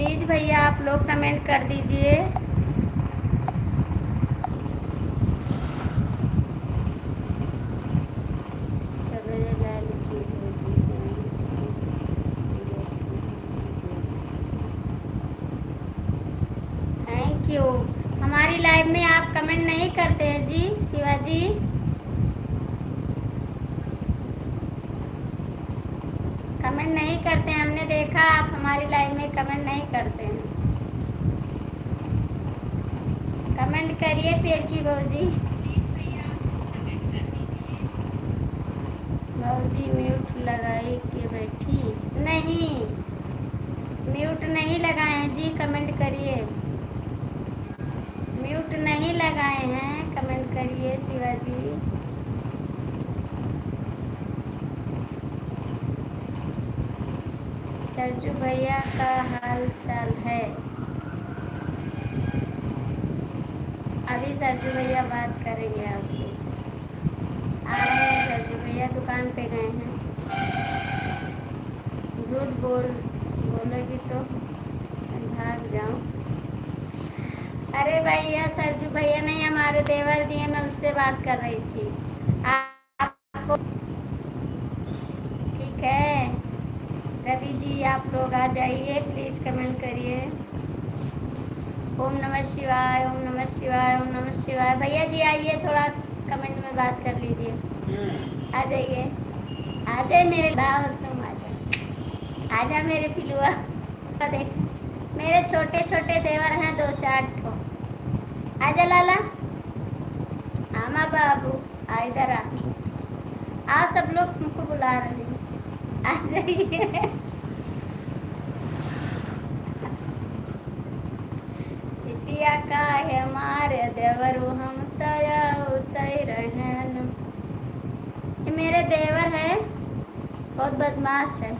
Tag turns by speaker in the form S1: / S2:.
S1: Please भैया आप लोग कमेंट कर दीजिए। सबरीलाल की भोजी से थैंक यू। हमारी लाइव में आप कमेंट नहीं करते हैं जी शिवाजी। कमेंट नहीं करते हैं, हमने देखा आप हमारी लाइव में कमेंट नहीं करते हैं। कमेंट करिए फिर की भौजी। भौजी म्यूट लगाई के बैठी नहीं, म्यूट नहीं लगाए हैं जी, कमेंट करिए। म्यूट नहीं लगाए हैं, कमेंट करिए शिवाजी। सरजू भैया का हाल चाल है। अभी सरजू भैया बात करेंगे आपसे। आ रहे हैं सरजू भैया, दुकान पे गए हैं। झूठ बोलेगी तो भाग जाऊं। अरे भैया सरजू भैया नहीं, हमारे देवर जी हैं, मैं उससे बात कर रही थी। आपको ठीक है। रवि जी आप लोग आ जाइए, प्लीज़ कमेंट करिए। ओम नमः शिवाय, ओम नमः शिवाय, ओम नमः शिवाय। भैया जी आइए, थोड़ा कमेंट में बात कर लीजिए। आ जाइए, आ जाए मेरे लाभ, तुम आ जाए, आ जा मेरे पिलुआ। देख मेरे छोटे छोटे देवर हैं 2-4 ठो। आजा लाला, आमा बाबू आ इधर आ सब लोग तुमको बुला रहे हैं, आ जाइए। सिटिया का है हमारे देवर, हम तया उतर रहन। ये मेरे देवर है, बहुत बदमाश है।